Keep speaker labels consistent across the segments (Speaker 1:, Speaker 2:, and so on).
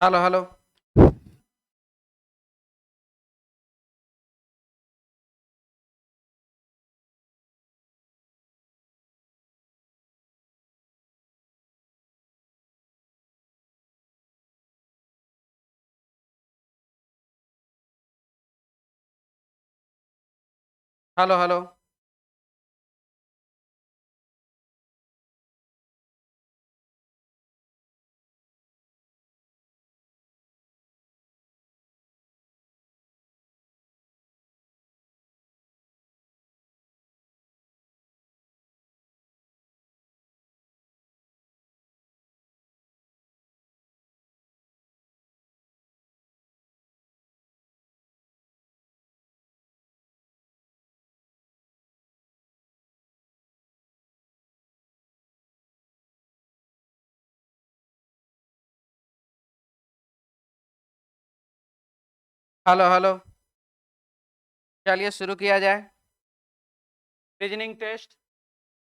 Speaker 1: Hello hello. Hello hello. Hello hello. चलिए शुरू किया जाए। रीजनिंग टेस्ट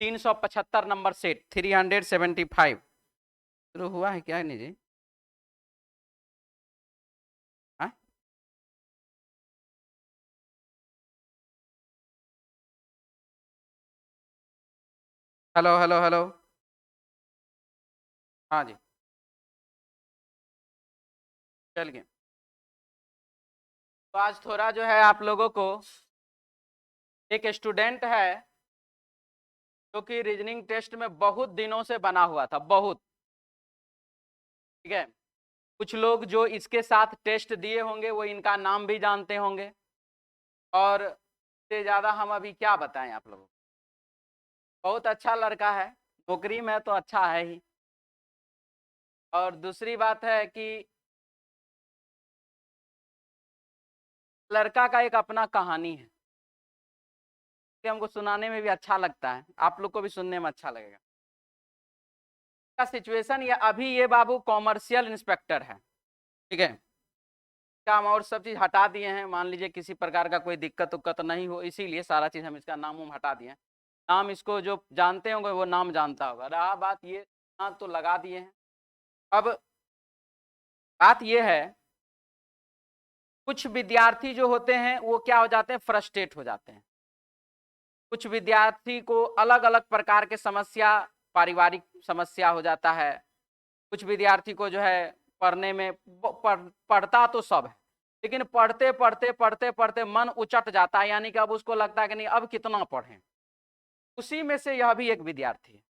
Speaker 1: 375 नंबर सेट 375 शुरू हुआ है क्या? नहीं जी। हाँ? Hello hello hello. हाँ जी। चलिए, तो आज थोड़ा जो है आप लोगों को एक स्टूडेंट है जो कि रीजनिंग टेस्ट में बहुत दिनों से बना हुआ था, बहुत। ठीक है, कुछ लोग जो इसके साथ टेस्ट दिए होंगे वो इनका नाम भी जानते होंगे, और इससे ज़्यादा हम अभी क्या बताएं आप लोगों को। बहुत अच्छा लड़का है, नौकरी में तो अच्छा है ही, और दूसरी बात है कि लड़का का एक अपना कहानी है कि हमको सुनाने में भी अच्छा लगता है, आप लोग को भी सुनने में अच्छा लगेगा। का सिचुएशन ये अभी ये बाबू कॉमर्शियल इंस्पेक्टर है। ठीक है, काम और सब चीज हटा दिए हैं, मान लीजिए किसी प्रकार का कोई दिक्कत उक्कत नहीं हो, इसीलिए सारा चीज हम इसका नाम उम हटा दिए हैं। नाम इसको जो जानते होंगे वो नाम जानता होगा, रहा बात ये नाम तो लगा दिए हैं। अब बात ये है, कुछ विद्यार्थी जो होते हैं वो क्या हो जाते हैं, फ्रस्ट्रेट हो जाते हैं। कुछ विद्यार्थी को अलग अलग प्रकार के समस्या, पारिवारिक समस्या हो जाता है। कुछ विद्यार्थी को जो है पढ़ने में पढ़ता तो सब है, लेकिन पढ़ते पढ़ते पढ़ते पढ़ते मन उचट जाता है, यानी कि अब उसको लगता है कि नहीं अब कितना पढ़ें। उसी में से यह भी एक विद्यार्थी है,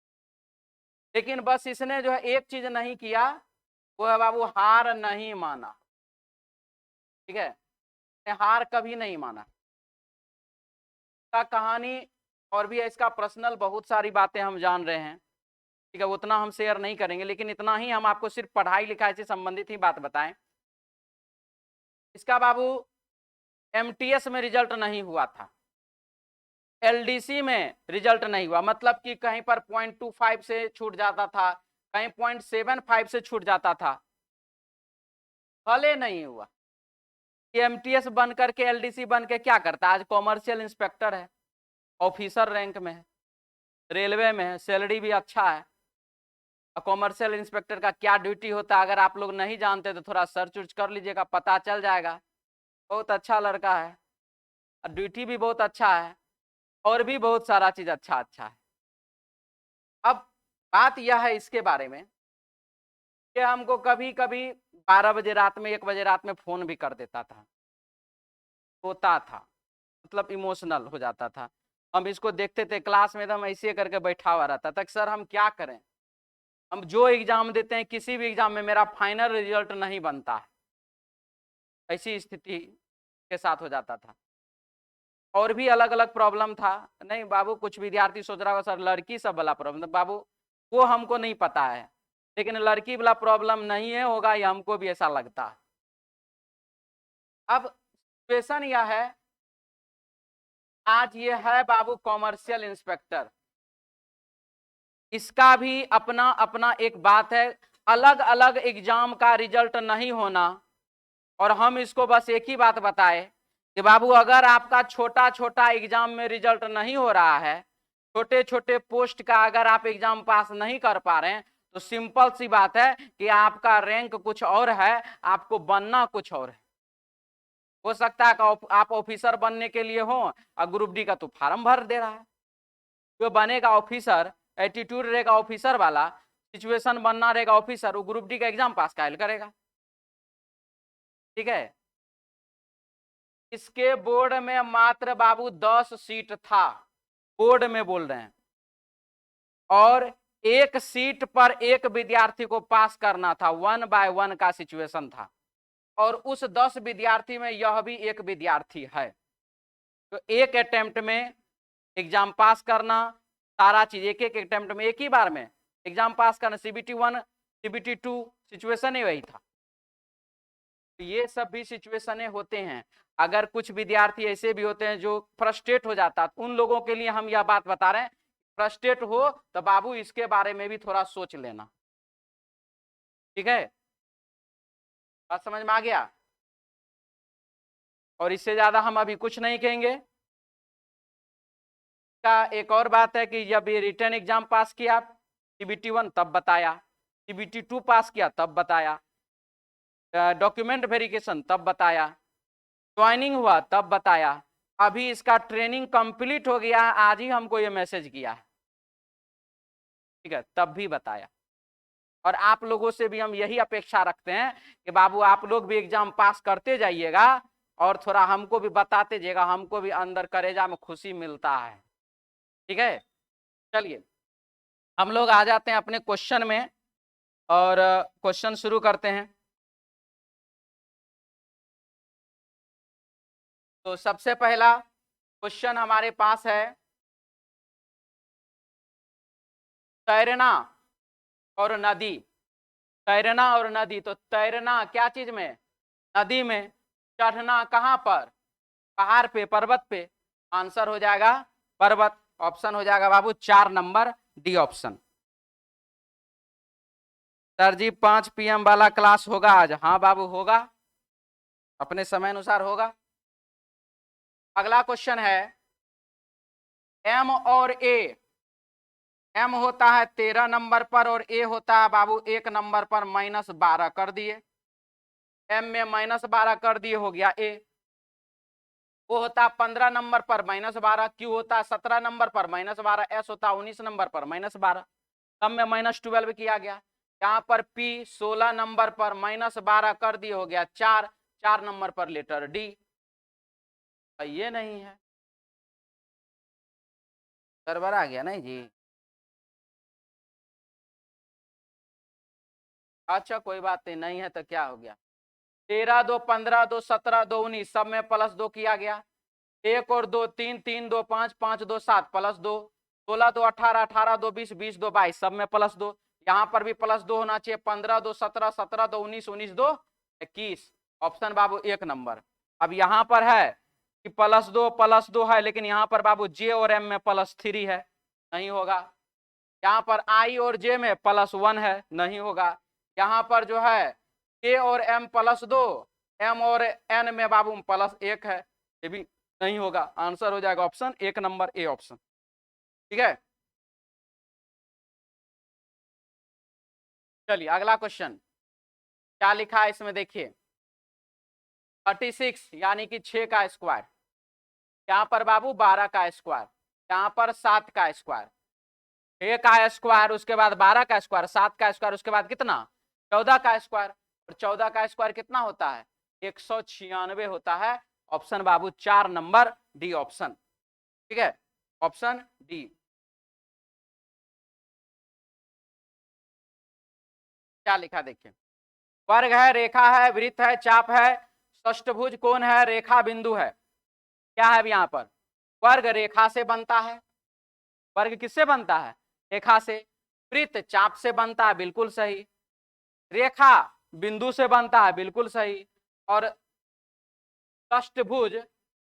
Speaker 1: लेकिन बस इसने जो है एक चीज नहीं किया, वो है बाबू हार नहीं माना। ठीक है, हार कभी नहीं माना। का कहानी और भी है, इसका पर्सनल बहुत सारी बातें हम जान रहे हैं। ठीक है, उतना हम शेयर नहीं करेंगे, लेकिन इतना ही हम आपको सिर्फ पढ़ाई लिखाई से संबंधित ही बात बताएं। इसका बाबू एमटीएस में रिजल्ट नहीं हुआ था, एलडीसी में रिजल्ट नहीं हुआ, मतलब कि कहीं पर 0.25 से छूट जाता था, कहीं 0.75 से छूट जाता था, भले नहीं हुआ। एमटीएस बन करके एलडीसी बन के क्या करता है, आज कॉमर्शियल इंस्पेक्टर है, ऑफिसर रैंक में है, रेलवे में है, सैलरी भी अच्छा है। कॉमर्शियल इंस्पेक्टर का क्या ड्यूटी होता है, अगर आप लोग नहीं जानते तो थोड़ा सर्च उर्च कर लीजिएगा, पता चल जाएगा। बहुत अच्छा लड़का है, ड्यूटी भी बहुत अच्छा है, और भी बहुत सारा चीज अच्छा अच्छा है। अब बात यह है इसके बारे में कि हमको कभी कभी 12 बजे रात में, 1 बजे रात में फोन भी कर देता था, होता था, मतलब इमोशनल हो जाता था। हम इसको देखते थे क्लास में, एकदम ऐसे करके बैठा हुआ रहता था, सर हम क्या करें, हम जो एग्जाम देते हैं किसी भी एग्जाम में मेरा फाइनल रिजल्ट नहीं बनता है, ऐसी स्थिति के साथ हो जाता था। और भी अलग अलग प्रॉब्लम था। नहीं बाबू, कुछ विद्यार्थी सोच रहा होगा सर लड़की सब वाला प्रॉब्लम, बाबू वो हमको नहीं पता है, लेकिन लड़की वाला प्रॉब्लम नहीं है, होगा ये हमको भी ऐसा लगता है। अब सिचुएशन यह है, आज ये है बाबू कॉमर्शियल इंस्पेक्टर, इसका भी अपना अपना एक बात है, अलग अलग एग्जाम का रिजल्ट नहीं होना। और हम इसको बस एक ही बात बताए कि बाबू अगर आपका छोटा छोटा एग्जाम में रिजल्ट नहीं हो रहा है, छोटे छोटे पोस्ट का अगर आप एग्जाम पास नहीं कर पा रहे हैं, तो सिंपल सी बात है कि आपका रैंक कुछ और है, आपको बनना कुछ और है। हो सकता है कि आप ऑफिसर बनने के लिए हो और ग्रुप डी का तो फार्म भर दे रहा है। जो बनेगा ऑफिसर, एटीट्यूड रहेगा ऑफिसर वाला, सिचुएशन बनना रहेगा ऑफिसर, वो ग्रुप डी का एग्जाम पास काहे करेगा? ठीक है। इसके बोर्ड में मात्र बाबू 10 सीट था, बोर्ड में बोल रहे हैं, और एक सीट पर एक विद्यार्थी को पास करना था, 1 बाय 1 का सिचुएशन था, और उस 10 विद्यार्थी में यह भी एक विद्यार्थी है। तो एक अटेम्प्ट में एग्जाम पास करना, सारा चीज एक एक अटेम्प्ट में, एक ही बार में एग्जाम पास करना, CBT 1 CBT 2 सिचुएशन ही वही था। तो ये सब भी सिचुएशनें होते हैं। अगर कुछ विद्यार्थी ऐसे भी होते हैं जो फ्रस्ट्रेट हो जाता, उन लोगों के लिए हम यह बात बता रहे हैं, फ्रस्ट्रेट हो तो बाबू इसके बारे में भी थोड़ा सोच लेना। ठीक है, बात समझ में आ गया? और इससे ज्यादा हम अभी कुछ नहीं कहेंगे। का एक और बात है कि जब ये रिटर्न एग्जाम पास किया CBT 1 तब बताया, CBT 2 पास किया तब बताया, डॉक्यूमेंट वेरिफिकेशन तब बताया, ज्वाइनिंग हुआ तब बताया, अभी इसका ट्रेनिंग कंप्लीट हो गया, आज ही हमको ये मैसेज किया है। ठीक है, तब भी बताया। और आप लोगों से भी हम यही अपेक्षा रखते हैं कि बाबू आप लोग भी एग्जाम पास करते जाइएगा और थोड़ा हमको भी बताते जाइएगा, हमको भी अंदर कलेजा में खुशी मिलता है। ठीक है, चलिए हम लोग आ जाते हैं अपने क्वेश्चन में और क्वेश्चन शुरू करते हैं। तो सबसे पहला क्वेश्चन हमारे पास है, तैरना और नदी, तैरना और नदी। तो तैरना क्या चीज में? नदी में। चढ़ना कहां पर? पहाड़ पे, पर्वत पे। आंसर हो जाएगा पर्वत। ऑप्शन हो जाएगा बाबू 4 नंबर डी ऑप्शन। सर जी 5 PM वाला क्लास होगा आज? हाँ बाबू होगा, अपने समय अनुसार होगा। अगला क्वेश्चन है, एम और ए। एम होता है 13 नंबर पर और ए होता है बाबू 1 नंबर पर, -12 कर दिए। एम में -12 कर दिए, हो गया ए। वो होता है 15 नंबर पर -12, क्यू होता है 17 नंबर पर -12, एस होता है 19 नंबर पर -12, सब में -12 किया गया। यहाँ पर पी 16 नंबर पर -12 कर दिए, हो गया 4, 4 नंबर पर लेटर डी। ये नहीं है, गड़बड़ आ गया नहीं जी? अच्छा कोई बात नहीं, नहीं है तो क्या हो गया। 13 2 15 2 17 2 19, सब में +2 किया गया। 1 और 2 3, 3 2 5, 5 2 7, +2। 16 2 18, 18 2 20, 20 2 22, सब में +2। यहाँ पर भी +2 होना चाहिए। 15 2 17, 17 2 19, 19 2 21। ऑप्शन बाबू 1 नंबर। अब यहाँ पर है कि +2 है, लेकिन यहाँ पर बाबू जे और एम में +3 है, नहीं होगा। यहाँ पर आई और जे में +1 है, नहीं होगा। यहाँ पर जो है के और एम +2, एम और एन में बाबू +1 है, ये भी नहीं होगा। आंसर हो जाएगा ऑप्शन 1 नंबर ए ऑप्शन। ठीक है, चलिए अगला क्वेश्चन क्या लिखा है इसमें देखिए। 36 यानी कि 6 का स्क्वायर, यहाँ पर बाबू 12 का स्क्वायर, यहाँ पर 7 का स्क्वायर, 6 का स्क्वायर, उसके बाद 12 का स्क्वायर, 7 का स्क्वायर, उसके बाद कितना? 14 का स्क्वायर। और 14 का स्क्वायर कितना होता है? 196 होता है। ऑप्शन बाबू 4 नंबर डी ऑप्शन। ठीक है, ऑप्शन डी। क्या लिखा देखिए, वर्ग है, रेखा है, वृत्त है, चाप है, षष्ठभुज कोण है, रेखा बिंदु है। क्या है यहाँ पर? वर्ग रेखा से बनता है। वर्ग किससे बनता है? रेखा से। वृत्त चाप से बनता है, बिल्कुल सही। रेखा बिंदु से बनता है, बिल्कुल सही। और षष्ठभुज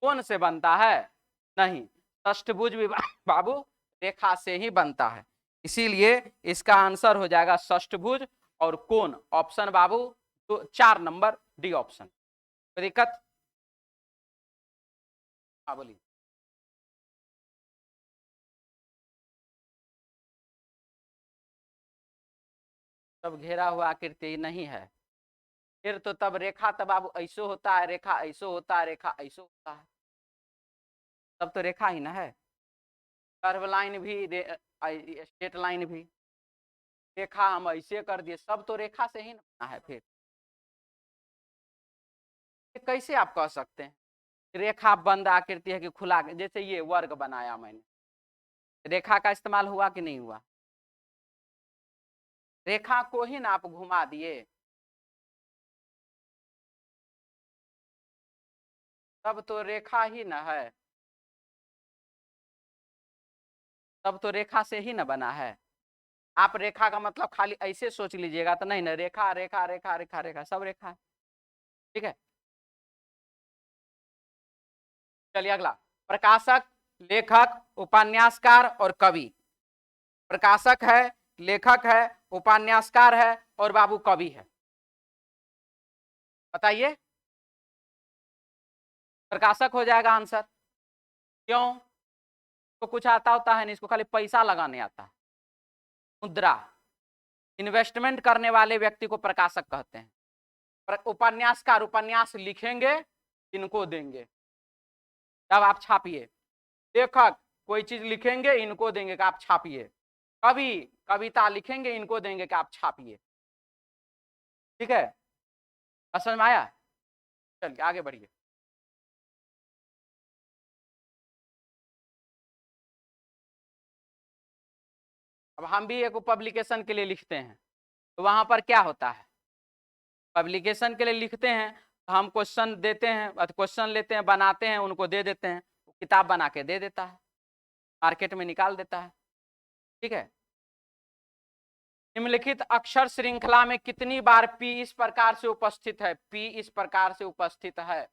Speaker 1: कोण से बनता है? नहीं, षष्ठभुज भी बाबू रेखा से ही बनता है, इसीलिए इसका आंसर हो जाएगा षष्ठभुज और कोण। ऑप्शन बाबू तो 4 नंबर डी ऑप्शन। कोई दिक्कत? हाँ बोलिए। तब घेरा हुआ आकृति नहीं है। फिर तो तब रेखा तब अब ऐसो होता है, रेखा ऐसो होता है, रेखा ऐसो होता है, तब तो रेखा ही ना है। कर्व लाइन भी, स्ट्रेट लाइन भी, रेखा हम ऐसे कर दिए, सब तो रेखा से ही ना है। फिर कैसे आप कह सकते हैं रेखा बंद आकृति है कि खुला? जैसे ये वर्ग बनाया मैंने, रेखा का इस्तेमाल हुआ कि नहीं हुआ? रेखा को ही ना आप घुमा दिए, तब तो रेखा ही ना है, तब तो रेखा से ही ना बना है। आप रेखा का मतलब खाली ऐसे सोच लीजिएगा तो नहीं ना, रेखा रेखा रेखा रेखा रेखा सब रेखा है। ठीक है, चलिए अगला, प्रकाशक, लेखक, उपन्यासकार और कवि। प्रकाशक है, लेखक है, उपन्यासकार है और बाबू कवि है। बताइए, प्रकाशक हो जाएगा आंसर। क्यों? तो कुछ आता होता है नहीं, इसको खाली पैसा लगाने आता है। मुद्रा, इन्वेस्टमेंट करने वाले व्यक्ति को प्रकाशक कहते हैं। उपन्यासकार, उपन्यास लिखेंगे इनको देंगे, तब आप छापिए। लेखक, कोई चीज लिखेंगे इनको देंगे कि आप छापिए। कवि, कविता लिखेंगे इनको देंगे कि आप छापिए। ठीक है, समझ में आया? चलिए आगे बढ़िए। अब हम भी एक पब्लिकेशन के लिए लिखते हैं, तो वहां पर क्या होता है, पब्लिकेशन के लिए लिखते हैं तो हम क्वेश्चन देते हैं, क्वेश्चन लेते हैं, बनाते हैं, उनको दे देते हैं, किताब बना के दे देता है, मार्केट में निकाल देता है। ठीक है, निम्नलिखित अक्षर श्रृंखला में कितनी बार पी इस प्रकार से उपस्थित है? पी इस प्रकार से उपस्थित है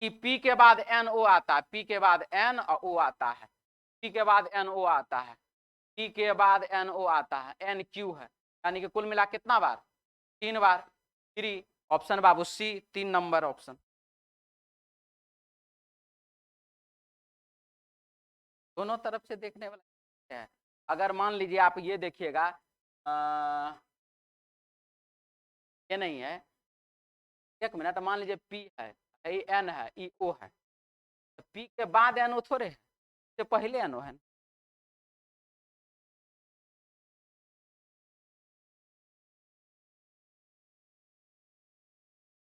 Speaker 1: कि पी के बाद एन ओ आता है, पी के बाद एन और ओ आता है, पी के बाद एन ओ आता है, पी के बाद एन ओ आता है, एन क्यू है, यानी कि कुल मिला कितना बार? 3 बार। 3 ऑप्शन बाबू सी, 3 नंबर ऑप्शन। दोनों तरफ से देखने वाला है। अगर मान लीजिए आप ये देखिएगा, ये नहीं है, एक मिनट, मान लीजिए पी है, एन है, ई ओ है, तो पी के बाद एन ओ थोड़े है, इससे पहले एन ओ है।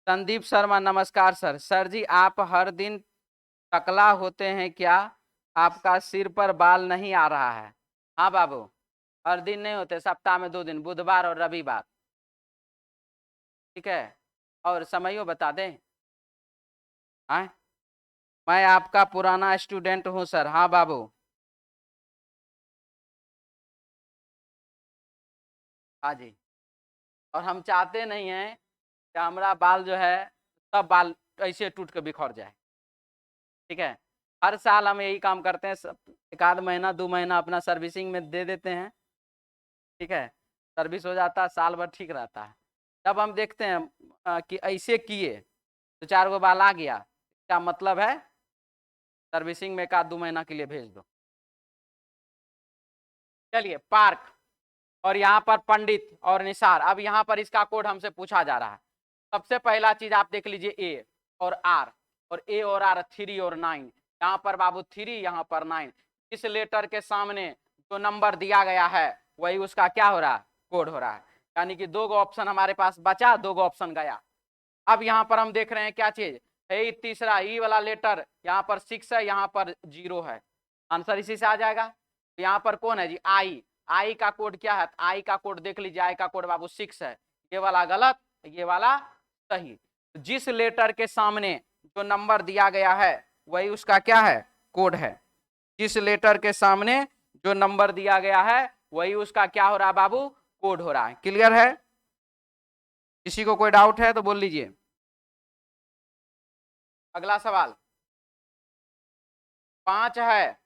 Speaker 1: संदीप शर्मा, नमस्कार सर। सर जी आप हर दिन टकला होते हैं क्या? आपका सिर पर बाल नहीं आ रहा है? हाँ बाबू, हर दिन नहीं होते, सप्ताह में 2 दिन, बुधवार और रविवार। ठीक है, और समयो बता दें? हाँ, मैं आपका पुराना स्टूडेंट हूँ सर। हाँ बाबू, हाँ जी, और हम चाहते नहीं हैं कि हमारा बाल जो है सब बाल ऐसे टूट के बिखर जाए। ठीक है, हर साल हम यही काम करते हैं, एक आध महीना 2 महीना अपना सर्विसिंग में दे देते हैं। ठीक है, सर्विस हो जाता है, साल भर ठीक रहता है। जब हम देखते हैं कि ऐसे किए तो 4 गो बाल आ गया, क्या मतलब है, सर्विसिंग में 1-2 महीना के लिए भेज दो। चलिए, पार्क, और यहाँ पर पंडित और निसार। अब यहाँ पर इसका कोड हमसे पूछा जा रहा है। सबसे पहला चीज आप देख लीजिए, ए और आर, और ए और आर 3 और 9, यहाँ पर बाबू 3, यहाँ पर 9। इस लेटर के सामने जो नंबर दिया गया है वही उसका क्या हो रहा है, कोड हो रहा है। यानी कि 2 गो ऑप्शन हमारे पास बचा, 2 गो ऑप्शन गया। अब यहाँ पर हम देख रहे हैं क्या चीज है, तीसरा ई वाला लेटर, यहाँ पर 6 है, यहाँ पर 0 है, आंसर इसी से आ जाएगा। यहाँ पर कौन है जी, आई, आई का कोड क्या है, आई का कोड देख लीजिए, आई का कोड बाबू 6 है, ये वाला गलत, ये वाला सही। जिस लेटर के सामने जो नंबर दिया गया है वही उसका क्या है, कोड है। जिस लेटर के सामने जो नंबर दिया गया है वही उसका क्या हो रहा है बाबू, कोड हो रहा है। क्लियर है? किसी को कोई डाउट है तो बोल लीजिए। अगला सवाल, 5 है,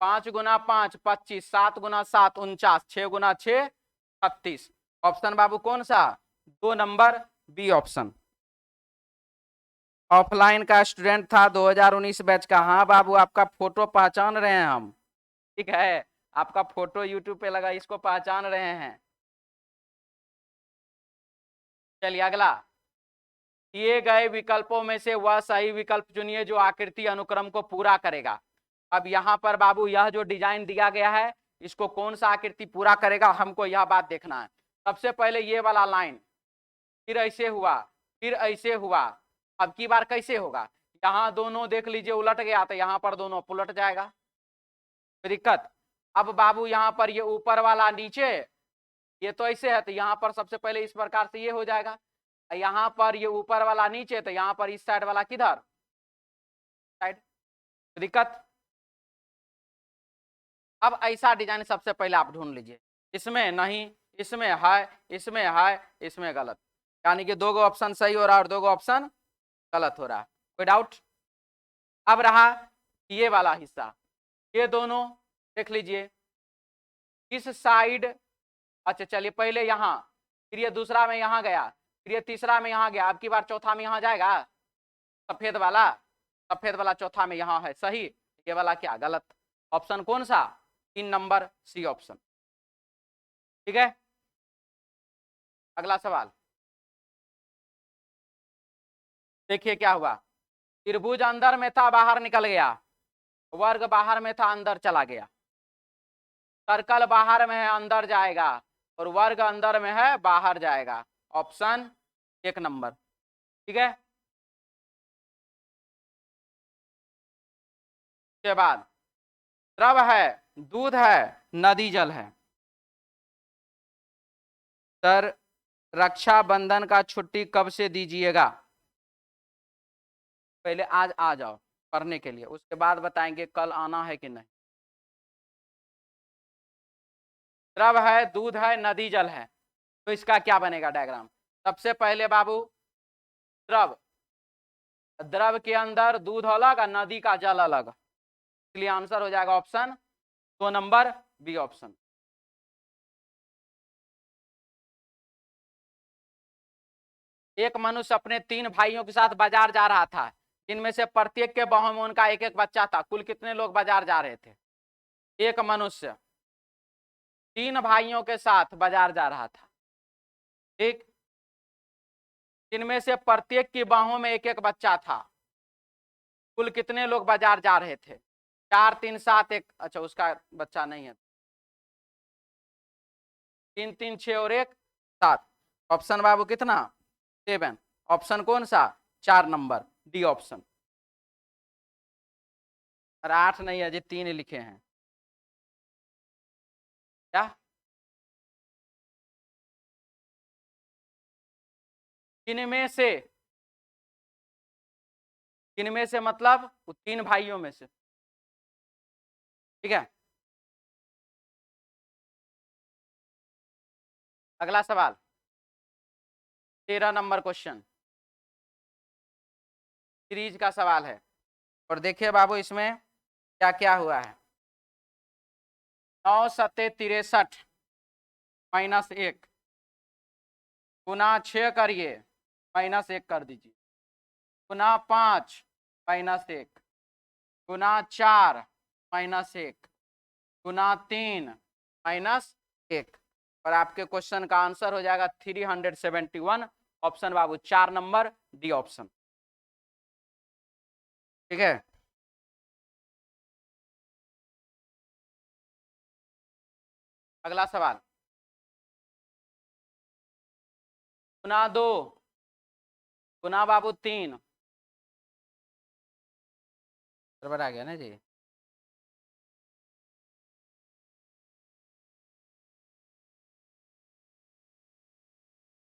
Speaker 1: 5 गुना 5 25, 7 गुना 7 49, 6 गुना 6 36। ऑप्शन बाबू कौन सा, 2 नंबर बी ऑप्शन। ऑफलाइन का स्टूडेंट था, 2019 बैच का। हाँ बाबू, आपका फोटो पहचान रहे हैं हम। ठीक है, आपका फोटो यूट्यूब पे लगा, इसको पहचान रहे हैं। चलिए अगला, दिए गए विकल्पों में से वह सही विकल्प चुनिए जो आकृति अनुक्रम को पूरा करेगा। अब यहाँ पर बाबू यह जो डिजाइन दिया गया है इसको कौन सा आकृति पूरा करेगा, हमको यह बात देखना है। सबसे पहले ये वाला लाइन, फिर ऐसे हुआ, फिर ऐसे हुआ, अब की बार कैसे होगा, यहाँ दोनों देख लीजिए उलट गया तो यहाँ पर दोनों उलट जाएगा, दिक्कत। अब बाबू यहाँ पर ये ऊपर वाला नीचे, ये तो ऐसे है तो यहाँ पर सबसे पहले इस प्रकार से ये हो जाएगा, यहाँ पर ये ऊपर वाला नीचे तो यहाँ पर इस साइड वाला किधर साइड, दिक्कत। अब ऐसा डिजाइन सबसे पहले आप ढूंढ लीजिए, इसमें नहीं, इसमें है, इसमें है, इसमें गलत, यानी कि 2 गो ऑप्शन सही हो रहा है और 2 गो ऑप्शन गलत हो रहा है, कोई डाउट। अब रहा ये वाला हिस्सा, ये दोनों देख लीजिए किस साइड, अच्छा चलिए पहले यहाँ, फिर ये दूसरा में यहाँ गया, फिर ये तीसरा में यहाँ गया, अब की बार चौथा में यहाँ जाएगा, सफेद वाला चौथा में यहाँ है सही, ये वाला क्या गलत। ऑप्शन कौन सा, 3 नंबर सी ऑप्शन, ठीक है। अगला सवाल देखिए क्या हुआ, त्रिभुज अंदर में था बाहर निकल गया, वर्ग बाहर में था अंदर चला गया, सर्कल बाहर में है अंदर जाएगा और वर्ग अंदर में है बाहर जाएगा, ऑप्शन 1 नंबर, ठीक है। के बाद द्रव है, दूध है, नदी जल है, सर रक्षाबंधन का छुट्टी कब से दीजिएगा, पहले आज आ जाओ पढ़ने के लिए, उसके बाद बताएंगे कल आना है कि नहीं। द्रव है, दूध है, नदी जल है, तो इसका क्या बनेगा डायग्राम। सबसे पहले बाबू द्रव, द्रव के अंदर दूध अलग और नदी का जल अलग, इसलिए आंसर हो जाएगा ऑप्शन 2 नंबर बी ऑप्शन। एक मनुष्य अपने 3 भाइयों के साथ बाजार जा रहा था, जिनमें से प्रत्येक के बाहों में उनका एक एक बच्चा था, कुल कितने लोग बाजार जा रहे थे। एक मनुष्य 3 भाइयों के साथ बाजार जा रहा था, ठीक, जिनमें से प्रत्येक की बाहों में एक एक बच्चा था, कुल कितने लोग बाजार जा रहे थे, 4 3 7 1, अच्छा उसका बच्चा नहीं है, 3 3 6 और 1 7, ऑप्शन बाबू कितना 7, ऑप्शन कौन सा 4 नंबर डी ऑप्शन। और 8 नहीं है जी, 3 लिखे हैं क्या, किनमें से मतलब 3 भाइयों में से, ठीक है। अगला सवाल 13 नंबर क्वेश्चन, सीरीज का सवाल है, और देखिए बाबू इसमें क्या क्या हुआ है। 9 सत्ते 63 माइनस 1 गुना 6 करिए माइनस 1 कर दीजिए, गुना 5 माइनस 1 गुना 4 माइनस 1 गुना 3 माइनस 1, और आपके क्वेश्चन का आंसर हो जाएगा 371, ऑप्शन बाबू 4 नंबर डी ऑप्शन, ठीक है। अगला सवाल, गुना 2 गुना बाबू 3, बराबर आ गया ना जी,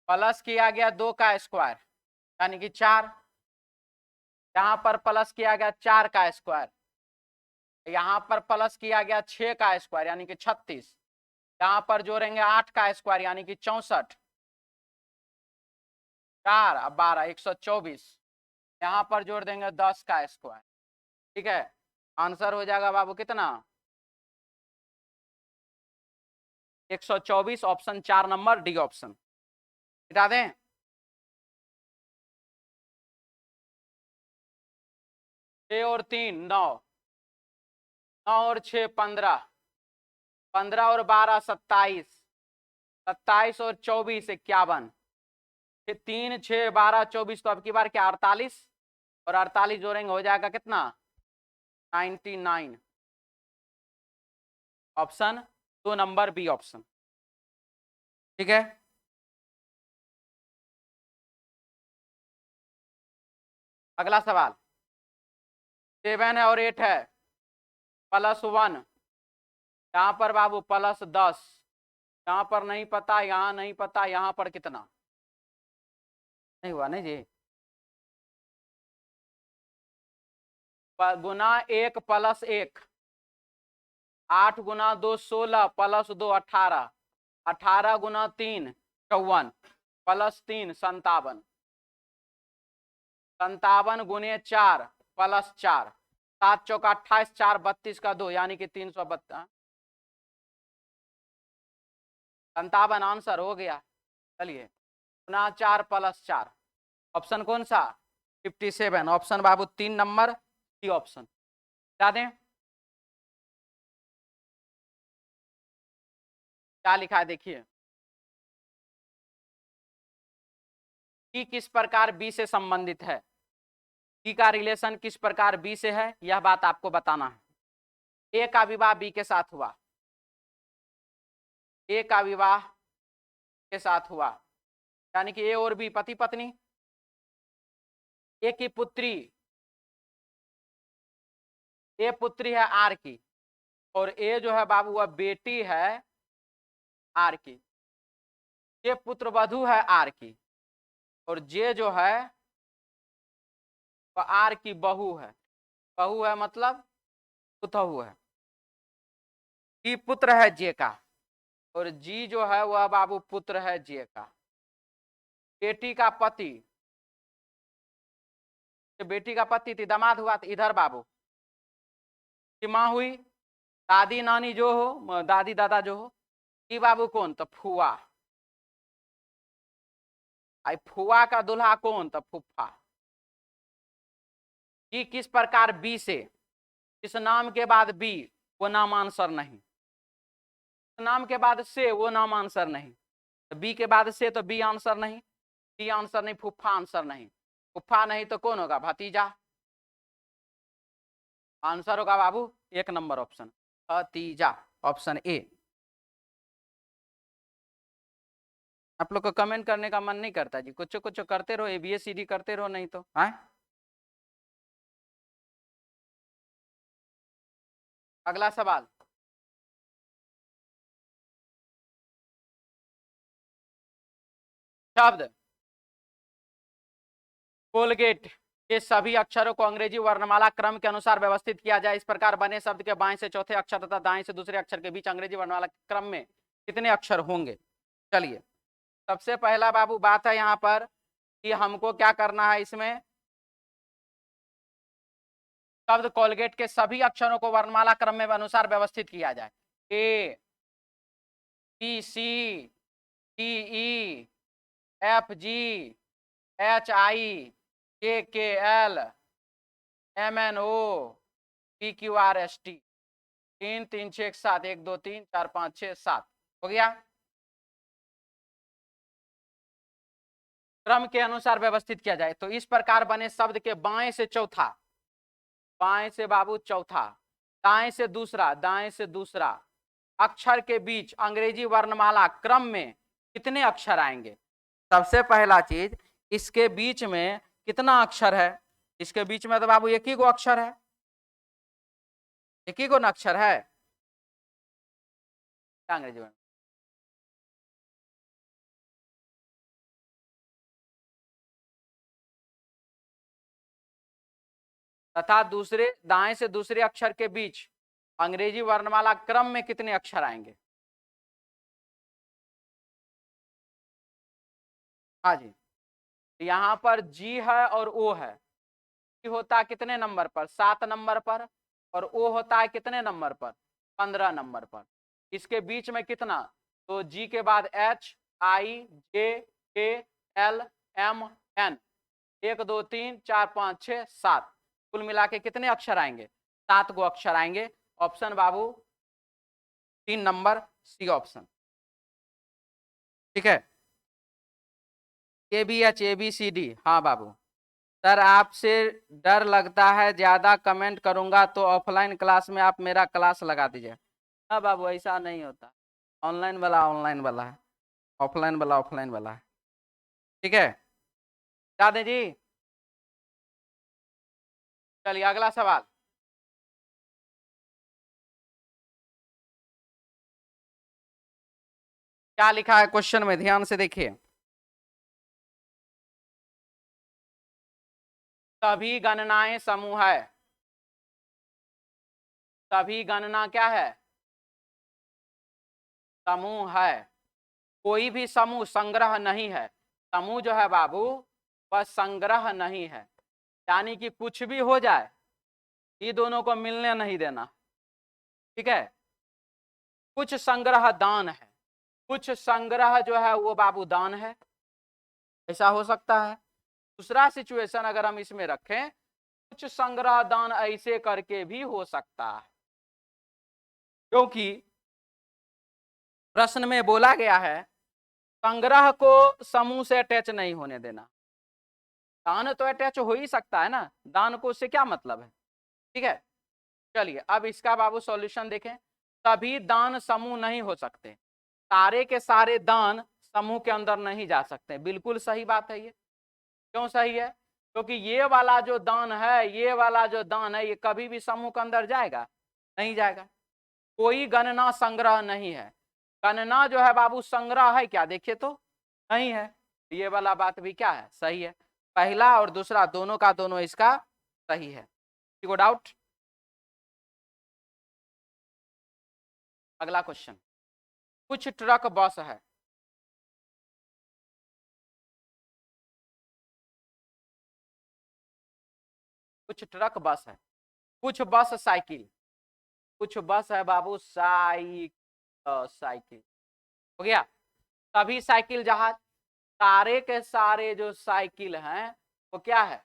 Speaker 1: प्लस किया गया 2 का स्क्वायर यानी कि 4, यहाँ पर प्लस किया गया 4 का स्क्वायर, यहाँ पर प्लस किया गया 6 का स्क्वायर यानी कि 36, यहाँ पर जोड़ेंगे 8 का स्क्वायर यानी कि 64, 4 अब 12 124, यहाँ पर जोड़ देंगे 10 का स्क्वायर, ठीक है। आंसर हो जाएगा बाबू कितना 124, ऑप्शन 4 नंबर डी ऑप्शन, हटा दें। 6 और 3 9, 9 और 6 15, 15 और 12 27, 27 और 24 51, 3 6 12 24, तो अब की बार क्या 48 और 48 जोड़ेंगे हो जाएगा कितना 99। Option 2 number b option. ठीक है, अगला सवाल 7 है और 8 है +1, यहाँ पर बाबू +10, यहाँ पर नहीं पता, यहाँ नहीं पता, यहाँ पर कितना नहीं हुआ नहीं जी, गुना 1 + 1, 8 गुना 2 16 +2 18, 18 गुना 3 54, +3 57, 57 गुने 4 +4, 7 चौका 28, 4 32 का 2 यानी कि 352, 57 आंसर हो गया। चलिए गुना 4 +4, ऑप्शन कौन सा 57, ऑप्शन बाबू 3 नंबर सी ऑप्शन। क्या दें, क्या लिखा है देखिए, कि किस प्रकार बी से संबंधित है, की का रिलेशन किस प्रकार बी से है, यह बात आपको बताना है। ए का विवाह बी के साथ हुआ, ए का विवाह के साथ हुआ, यानी कि ए और बी पति पत्नी, ए की पुत्री, ए पुत्री है आर की, और ए जो है बाबू वह बेटी है आर की, ये पुत्र वधु है आर की, और जे जो है वह आर की बहू है, बहू है मतलब पुतहु है, की पुत्र है जे का, और जी जो है वह बाबू पुत्र है जे का, बेटी का पति, बेटी का पति थी दामाद हुआ, तो इधर बाबू की माँ हुई, दादी नानी जो हो, दादी दादा जो हो, की बाबू कौन तो फुआ, आई फुआ का दुल्हा कौन तो फुफ्फा। कि किस प्रकार बी से, इस नाम के बाद बी वो नाम आंसर नहीं, इस नाम के बाद से वो नाम आंसर नहीं, तो बी के बाद से तो बी आंसर नहीं, बी आंसर नहीं, फुफ्फा आंसर नहीं, फुफ्फा नहीं तो कौन होगा भतीजा, आंसर होगा बाबू 1 नंबर ऑप्शन भतीजा, ऑप्शन ए। आप लोग को कमेंट करने का मन नहीं करता जी, कुछ कुछ करते रहो, ABCD करते रहो, नहीं तो है। अगला सवाल शब्द कोलगेट के सभी अक्षरों को अंग्रेजी वर्णमाला क्रम के अनुसार व्यवस्थित किया जाए, इस प्रकार बने शब्द के बाएं से चौथे अक्षर तथा दाएं से दूसरे अक्षर के बीच अंग्रेजी वर्णमाला क्रम में कितने अक्षर होंगे। चलिए सबसे पहला बाबू बात है यहाँ पर कि हमको क्या करना है, इसमें शब्द कोलगेट के सभी अक्षरों को वर्णमाला क्रम में अनुसार व्यवस्थित किया जाए, ABCDEFGHIKKLMNOPQRST, 3 3 6 7, 1 2 3 4 5 6 7 हो गया। क्रम के अनुसार व्यवस्थित किया जाए, तो इस प्रकार बने शब्द के बाएं से चौथा, बाएं से बाबू चौथा, दाएं से दूसरा, दाएं से दूसरा अक्षर के बीच अंग्रेजी वर्णमाला क्रम में कितने अक्षर आएंगे। सबसे पहला चीज, इसके बीच में कितना अक्षर है, इसके बीच में तो बाबू एक ही गो अक्षर है, एक ही गो अक्षर है, क्या अंग्रेजी में तथा दूसरे दाएं से दूसरे अक्षर के बीच अंग्रेजी वर्णमाला क्रम में कितने अक्षर आएंगे। हाँ जी, यहाँ पर जी है और ओ है, जी होता है कितने नंबर पर 7 नंबर पर, और ओ होता है कितने नंबर पर 15 नंबर पर, इसके बीच में कितना, तो जी के बाद HIJKLMN 1 2 3 4 5 6 7, कुल मिला के कितने अक्षर आएंगे 7 गो अक्षर आएंगे, ऑप्शन बाबू 3 नंबर सी ऑप्शन। ठीक है, ABH ABCD, हाँ बाबू। सर आपसे डर लगता है, ज्यादा कमेंट करूंगा तो ऑफलाइन क्लास में आप मेरा क्लास लगा दीजिए। हाँ बाबू, ऐसा नहीं होता, ऑनलाइन वाला ऑनलाइन वाला है, ऑफलाइन वाला ऑफलाइन वाला है, ठीक है। बता दें जी। चलिए अगला सवाल। क्या लिखा है क्वेश्चन में, ध्यान से देखिए। सभी गणनाएं समूह है। सभी गणना क्या है, समूह है। कोई भी समूह संग्रह नहीं है। समूह जो है बाबू वह संग्रह नहीं है, यानी कि कुछ भी हो जाए ये दोनों को मिलने नहीं देना, ठीक है। कुछ संग्रह दान है, कुछ संग्रह जो है वो बाबू दान है, ऐसा हो सकता है। दूसरा सिचुएशन अगर हम इसमें रखें, कुछ संग्रह दान ऐसे करके भी हो सकता है, क्योंकि प्रश्न में बोला गया है संग्रह को समूह से अटैच नहीं होने देना। दान तो अटैच हो ही सकता है ना, दान को उससे क्या मतलब है, ठीक है। चलिए अब इसका बाबू सॉल्यूशन देखें। सभी दान समूह नहीं हो सकते, सारे के सारे दान समूह के अंदर नहीं जा सकते। बिल्कुल सही बात है ये। क्यों सही है, क्योंकि ये वाला जो दान है, ये वाला जो दान है, ये कभी भी समूह के अंदर जाएगा नहीं जाएगा। कोई गणना संग्रह नहीं है। गणना जो है बाबू संग्रह है क्या, देखिए तो नहीं है। ये वाला बात भी क्या है, सही है। पहला और दूसरा दोनों का दोनों इसका सही है। को डाउट। अगला क्वेश्चन। कुछ ट्रक बस है। कुछ ट्रक बस है, कुछ बस साइकिल, कुछ बस है बाबू साइकिल हो गया। सभी साइकिल जहाज, सारे के सारे जो साइकिल हैं वो क्या है,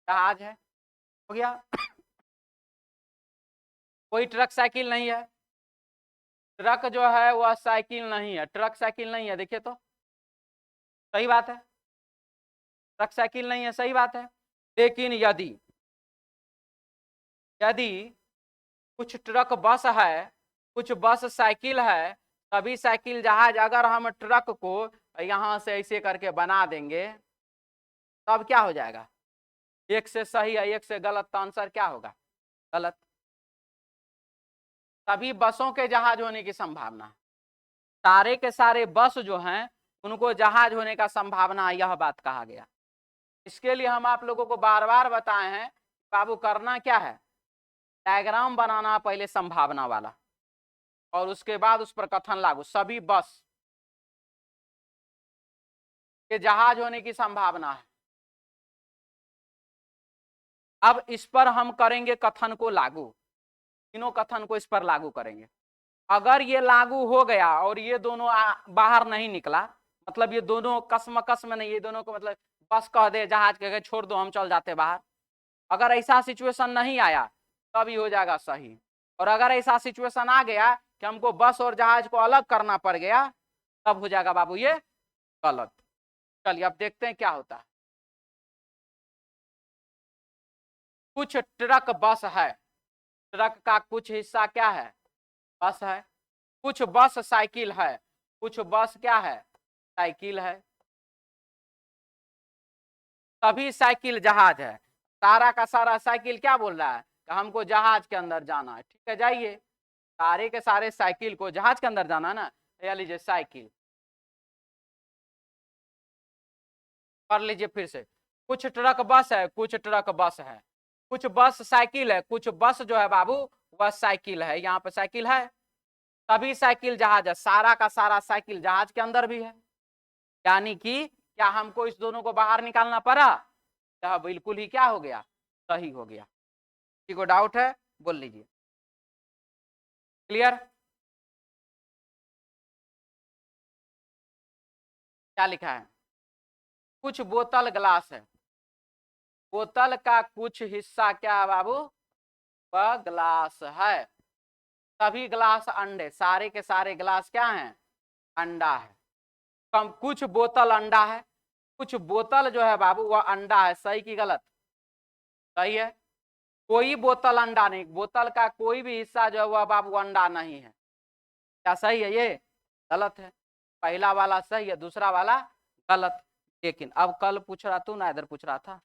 Speaker 1: जहाज है, हो गया। कोई ट्रक साइकिल नहीं है। ट्रक जो है वह साइकिल नहीं है, ट्रक साइकिल नहीं है, देखिए तो सही बात है, ट्रक साइकिल नहीं है, सही बात है। लेकिन यदि यदि कुछ ट्रक बस है, कुछ बस साइकिल है, सभी साइकिल जहाज, अगर हम ट्रक को यहां से ऐसे करके बना देंगे तब क्या हो जाएगा, एक से सही है एक से गलत, तो आंसर क्या होगा, गलत। सभी बसों के जहाज होने की संभावना है, सारे के सारे बस जो हैं उनको जहाज होने का संभावना, यह बात कहा गया। इसके लिए हम आप लोगों को बार बार बताए हैं बाबू करना क्या है, डायग्राम बनाना पहले संभावना वाला, और उसके बाद उस पर कथन लागू। सभी बस के जहाज होने की संभावना है। अब इस पर हम करेंगे कथन को लागू, तीनों कथन को इस पर लागू करेंगे। अगर ये लागू हो गया और ये दोनों बाहर नहीं निकला, मतलब ये दोनों कसमकस में नहीं, ये दोनों को मतलब बस कह दे जहाज के छोड़ दो हम चल जाते बाहर, अगर ऐसा सिचुएशन नहीं आया तब ये हो जाएगा सही। और अगर ऐसा सिचुएशन आ गया कि हमको बस और जहाज को अलग करना पड़ गया, तब हो जाएगा बाबू ये गलत। चलिए अब देखते हैं क्या होता है। कुछ ट्रक बस है, ट्रक का कुछ हिस्सा क्या है, बस है। कुछ बस साइकिल है, कुछ बस क्या है, साइकिल है। सभी साइकिल जहाज है, सारा का सारा साइकिल क्या बोल रहा है कि हमको जहाज के अंदर जाना है, ठीक है जाइए। सारे के सारे साइकिल को जहाज के अंदर जाना ना, ले लीजिए साइकिल, कर लीजिए फिर से। कुछ ट्रक बस है, कुछ ट्रक बस है, कुछ बस साइकिल है, कुछ बस जो है बाबू वह साइकिल है, यहाँ पे साइकिल है। सभी साइकिल जहाज है, सारा का सारा साइकिल जहाज के अंदर भी है, यानी कि क्या हमको इस दोनों को बाहर निकालना पड़ा, तो बिल्कुल ही क्या हो गया, सही हो गया। किसी को डाउट है बोल लीजिए। क्लियर। क्या लिखा है, कुछ बोतल ग्लास है, बोतल का कुछ हिस्सा क्या है बाबू, वह ग्लास है। सभी ग्लास अंडे, सारे के सारे ग्लास क्या हैं, अंडा है। कम कुछ बोतल अंडा है, कुछ बोतल जो है बाबू वह अंडा है, सही की गलत? सही है। कोई बोतल अंडा नहीं, बोतल का कोई भी हिस्सा जो है वह बाबू अंडा नहीं है। क्या सही है? ये गलत है। पहला वाला सही है, दूसरा वाला गलत। लेकिन अब कल पूछ रहा तू ना, इधर पूछ रहा था,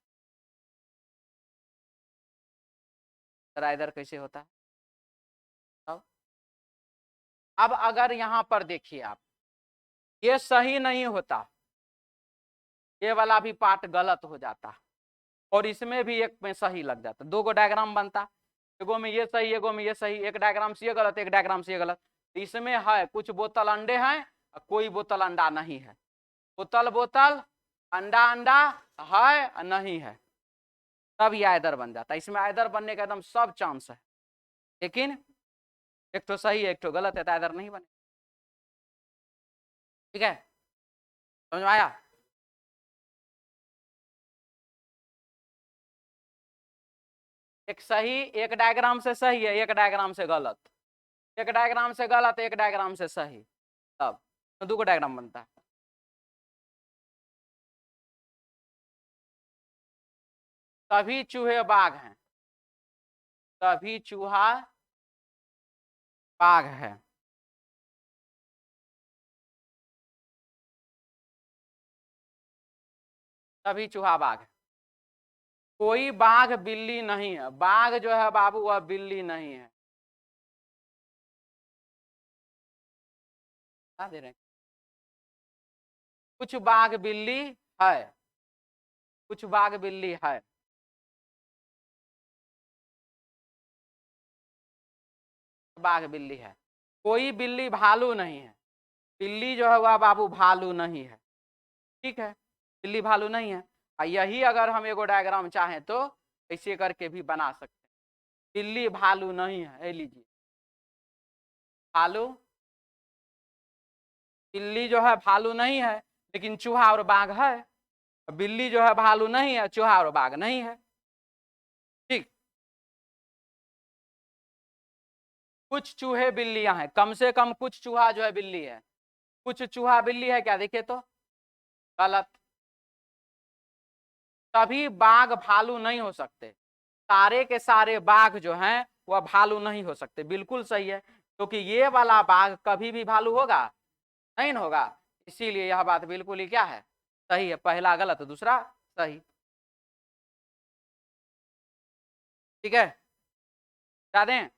Speaker 1: इधर कैसे होता है? अब अगर यहां पर देखिए आप, ये सही नहीं होता, ये वाला भी पार्ट गलत हो जाता, और इसमें भी एक में सही लग जाता, दो गो डायग्राम बनता, एगो में ये सही, एगो में ये सही, एक डायग्राम से ये गलत, एक डायग्राम से ये गलत। इसमें है कुछ बोतल अंडे हैं, कोई बोतल अंडा नहीं है, बोतल बोतल, अंडा अंडा है नहीं है, तब ये आयदर बन जाता है। इसमें आयदर बनने का एकदम सब चांस है, लेकिन एक तो सही है एक तो गलत है, तो आयदर नहीं बने। ठीक है, समझ में आया? एक सही, एक डायग्राम से सही है, एक डायग्राम से गलत, एक डायग्राम से गलत, एक डायग्राम से सही, तब तो दो डायग्राम बनता है। सभी चूहे बाघ हैं, सभी चूहा बाघ है, सभी चूहा बाघ है, कोई बाघ बिल्ली नहीं है, बाघ जो है बाबू वह बिल्ली नहीं है। क्या दे रहे हैं? कुछ बाघ बिल्ली है, कुछ बाघ बिल्ली है, बाघ बिल्ली है, कोई बिल्ली भालू नहीं है, बिल्ली जो है वह बाबू भालू नहीं है। ठीक है, बिल्ली भालू नहीं है। यही अगर हम एगो डायग्राम चाहें तो ऐसे करके भी बना सकते हैं, बिल्ली भालू नहीं है, ये लीजिए भालू, बिल्ली जो है भालू नहीं है, लेकिन चूहा और बाघ है, बिल्ली जो है भालू नहीं है, चूहा और बाघ नहीं है। ठीक, कुछ चूहे बिल्लियां हैं, कम से कम कुछ चूहा जो है बिल्ली है, कुछ चूहा बिल्ली है क्या? देखिए तो गलत। सभी बाघ भालू नहीं हो सकते, सारे के सारे बाघ जो हैं वह भालू नहीं हो सकते, बिल्कुल सही है, क्योंकि ये वाला बाघ कभी भी भालू होगा नहीं होगा, इसीलिए यह बात बिल्कुल ही क्या है? सही है। पहला गलत, दूसरा सही। ठीक है, बता दें?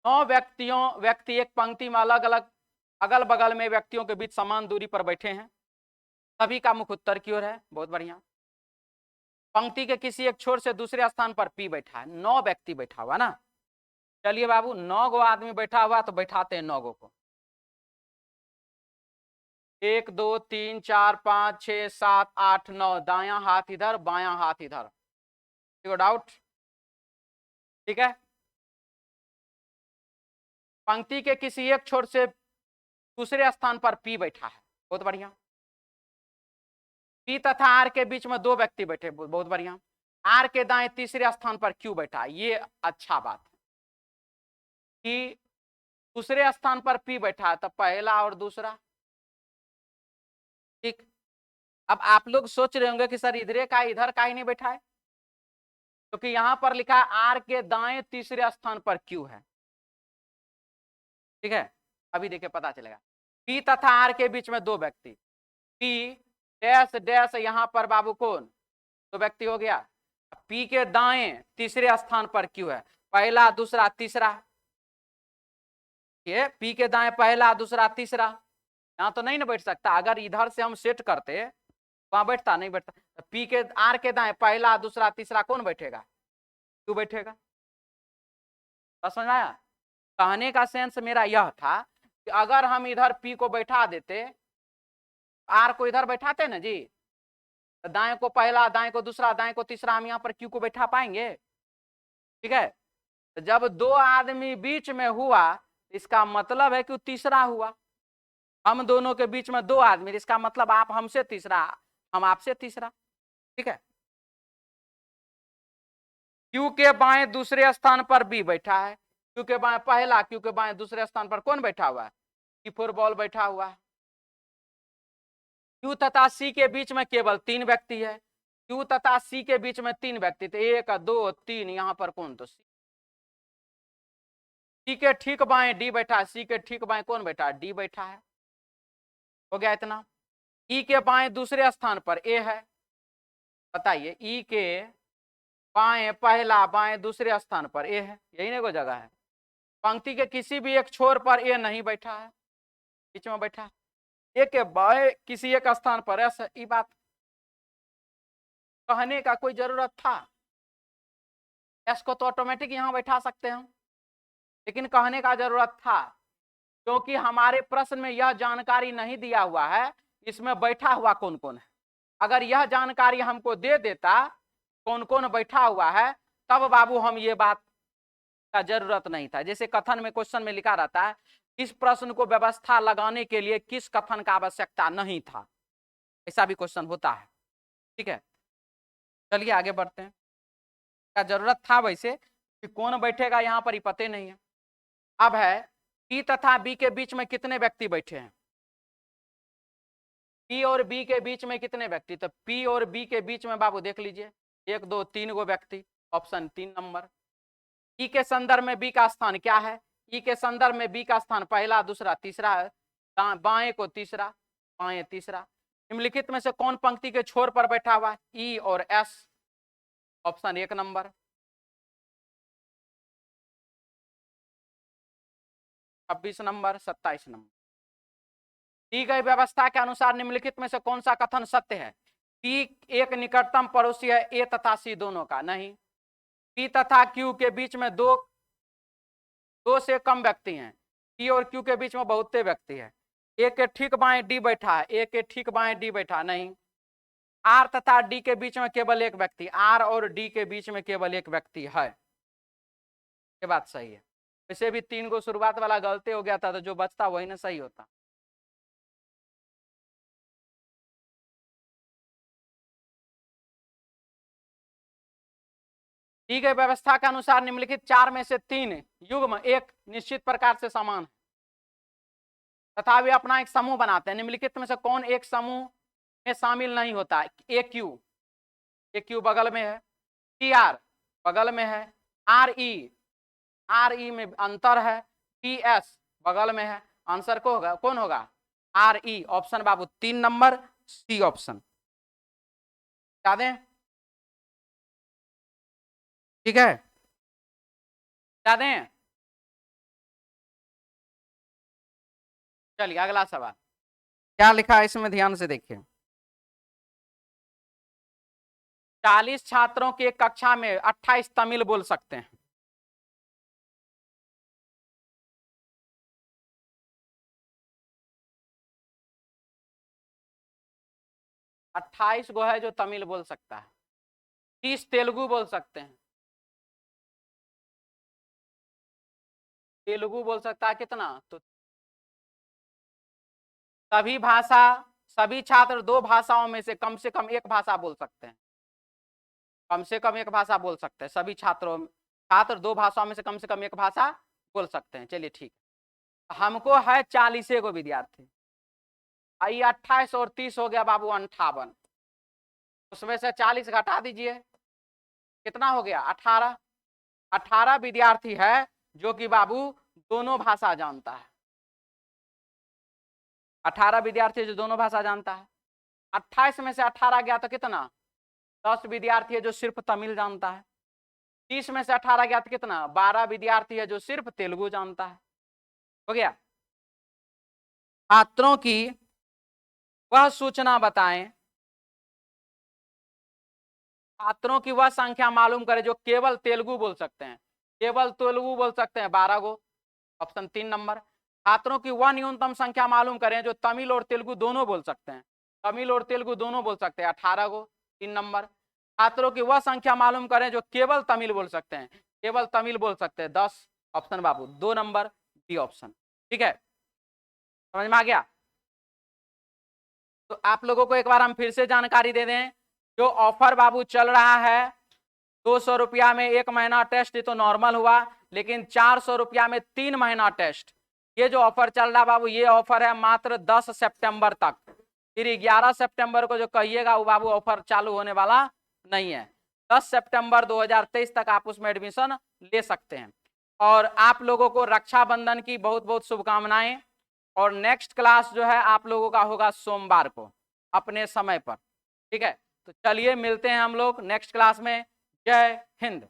Speaker 1: नौ व्यक्ति एक पंक्ति में अलग अलग अगल बगल में व्यक्तियों के बीच समान दूरी पर बैठे हैं, सभी का मुख उत्तर की ओर है, बहुत बढ़िया। पंक्ति के किसी एक छोर से दूसरे स्थान पर पी बैठा है, 9 व्यक्ति बैठा हुआ ना, चलिए बाबू 9 गो आदमी बैठा हुआ तो बैठाते हैं 9 गो को, 1 2 3 4 5 6 7 8 9, दायां हाथ इधर बायां हाथ इधर, डाउट? ठीक है, पंक्ति के किसी एक छोर से दूसरे स्थान पर पी बैठा है, बहुत बढ़िया। पी तथा आर के बीच में 2 व्यक्ति बैठे, बहुत बढ़िया। आर के दाएं तीसरे स्थान पर क्यू बैठा, ये अच्छा बात है कि दूसरे स्थान पर पी बैठा है, तो पहला और दूसरा। ठीक, अब आप लोग सोच रहे होंगे कि सर इधर का इधर का ही नहीं बैठा है, क्योंकि यहां पर लिखा है आर के दाएं तीसरे स्थान पर क्यू है। ठीक है, अभी देखिए पता चलेगा, पी तथा आर के बीच में 2 व्यक्ति, पी डैश डैश, यहां पर बाबू कौन? 2 व्यक्ति हो गया। पी के दाएं तीसरे स्थान पर क्यू है, पहला दूसरा तीसरा, ये पी के दाएं पहला दूसरा तीसरा, यहां तो नहीं ना बैठ सकता, अगर इधर से हम सेट करते वहां बैठता, नहीं बैठता। पी के आर के दाएं पहला दूसरा तीसरा कौन बैठेगा? क्यू बैठेगा। समझ आया? कहने का सेंस मेरा यह था कि अगर हम इधर पी को बैठा देते, आर को इधर बैठाते ना जी, दाएं को पहला, दाएं को दूसरा, दाएं को तीसरा, हम यहाँ पर क्यू को बैठा पाएंगे? ठीक है, तो जब 2 आदमी बीच में हुआ, इसका मतलब है कि तीसरा हुआ, हम दोनों के बीच में 2 आदमी, इसका मतलब आप हमसे तीसरा, हम आपसे तीसरा। ठीक है, क्यू के बाएं दूसरे स्थान पर बी बैठा है, क्यू के बाएं पहला, क्यू के बाएं दूसरे स्थान पर कौन बैठा हुआ है? C4 बॉल बैठा हुआ है। Q तथा C के बीच में केवल 3 व्यक्ति है। Q तथा C के बीच में 3 व्यक्ति, तो 1 2 3, यहां पर कौन, तो C के ठीक बाएं D बैठा है। C के ठीक बाएं कौन बैठा है, D बैठा है। हो गया इतना। E के बाएं दूसरे स्थान पर A है। बताइए, E के बाएं पहला बाएं दूसरे स्थान पर A है, यही ना कोई जगह है। पंक्ति के किसी भी एक छोर पर A नहीं बैठा है, बीच में बैठा है। A के बाएं किसी एक स्थान पर S है। ये बात कहने का कोई जरूरत था? S को तो ऑटोमेटिक यहां बैठा सकते हैं, लेकिन कहने का जरूरत था क्योंकि हमारे प्रश्न में यह जानकारी नहीं दिया हुआ है इसमें बैठा हुआ कौन कौन है। अगर यह जानकारी हमको दे देता कौन कौन बैठा हुआ है, तब बाबू हम ये बात का जरूरत नहीं था। जैसे कथन में क्वेश्चन में लिखा रहता है, इस प्रश्न को व्यवस्था लगाने के लिए किस कथन का आवश्यकता नहीं था, ऐसा भी क्वेश्चन होता है। ठीक है, चलिए आगे बढ़ते हैं। क्या जरूरत था वैसे कि कौन बैठेगा यहाँ पर ही पते नहीं है। अब है P तथा B के बीच में कितने व्यक्ति बैठे हैं। P और B के बीच में कितने व्यक्ति, तो P और B के बीच में बाबू देख लीजिए 1 2 3 गो व्यक्ति, ऑप्शन 3 नंबर। E के संदर्भ में B का स्थान क्या है, E के संदर्भ में B का स्थान पहला दूसरा तीसरा है, बाएं को तीसरा, बाएं तीसरा। निम्नलिखित में से कौन पंक्ति के छोर पर बैठा हुआ है, E और S, option 1 number. 26 number, 27 number. दी गई व्यवस्था के अनुसार निम्नलिखित में से कौन सा कथन सत्य है। P एक निकटतम पड़ोसी है A तथा C दोनों का, नहीं। P तथा Q के बीच में दो से कम व्यक्ति हैं। P और Q के बीच में बहुते व्यक्ति है। A के ठीक बाएं D बैठा है, A के ठीक बाएं D बैठा, नहीं। R तथा D के बीच में केवल एक व्यक्ति, R और D के बीच में केवल एक व्यक्ति है। ये बात सही है। वैसे भी 3 को शुरुआत वाला गलती हो गया था, तो जो बचता वही ना सही होता। दी गई व्यवस्था के अनुसार निम्नलिखित 4 में से 3 युग्म एक निश्चित प्रकार से समान है तथा वे अपना एक समूह बनाते हैं। निम्नलिखित में से कौन एक समूह में शामिल नहीं होता है। ए क्यू बगल में है, TR बगल में है, RE में अंतर है, TS बगल में है। आंसर को होगा कौन होगा, RE, ऑप्शन बाबू 3 नंबर, C ऑप्शन। क्या दें, ठीक है, क्या दें। चलिए अगला सवाल क्या लिखा है इसमें ध्यान से देखिए। 40 छात्रों की एक कक्षा में 28 तमिल बोल सकते हैं। अट्ठाईस गो है जो तमिल बोल सकता है, 30 तेलुगु बोल सकते हैं। तेलुगु बोल सकता है कितना, तो सभी छात्र 2 भाषाओं में से कम एक भाषा बोल सकते हैं। कम से कम एक भाषा बोल सकते हैं सभी छात्र 2 भाषाओं में से कम एक भाषा बोल सकते हैं। चलिए ठीक, हमको है 40 गो विद्यार्थी, आइए 28 और 30 हो गया बाबू 58, उसमें से 40 घटा दीजिए, कितना हो गया 18। 18 विद्यार्थी है जो कि बाबू दोनों भाषा जानता है। 18 विद्यार्थी जो दोनों भाषा जानता है। 28 में से 18 गया तो कितना, 10 विद्यार्थी है जो सिर्फ तमिल जानता है। 30 में से 18 गया तो कितना, 12 विद्यार्थी है जो सिर्फ तेलुगु जानता है। हो गया। छात्रों की वह सूचना बताएं, छात्रों की वह संख्या मालूम करें जो केवल तेलुगु बोल सकते हैं। केवल तेलुगु बोल सकते हैं 12 गो, ऑप्शन 3 नंबर। छात्रों की वह न्यूनतम संख्या मालूम करें जो तमिल और तेलुगु दोनों बोल सकते हैं। तमिल और तेलुगु दोनों बोल सकते हैं, 18 गो, 3 नंबर। छात्रों की वह संख्या मालूम करें जो केवल तमिल बोल सकते हैं। केवल तमिल बोल सकते हैं 10, ऑप्शन बाबू 2 नंबर, डी ऑप्शन। ठीक है, समझ में आ गया। तो आप लोगों को एक बार हम फिर से जानकारी दे दें, जो ऑफर बाबू चल रहा है 200 रुपया में 1 महीना टेस्ट, ये तो नॉर्मल हुआ, लेकिन 400 रुपया में 3 महीना टेस्ट, ये जो ऑफर चल रहा बाबू, ये ऑफर है मात्र 10 सितंबर तक। फिर 11 सितंबर को जो कहिएगा वो बाबू ऑफर चालू होने वाला नहीं है। 10 सितंबर 2023 तक आप उसमें एडमिशन ले सकते हैं। और आप लोगों को रक्षाबंधन की बहुत बहुत शुभकामनाएं। और नेक्स्ट क्लास जो है आप लोगों का होगा सोमवार को अपने समय पर। ठीक है, तो चलिए मिलते हैं हम लोग नेक्स्ट क्लास में। जय हिंद।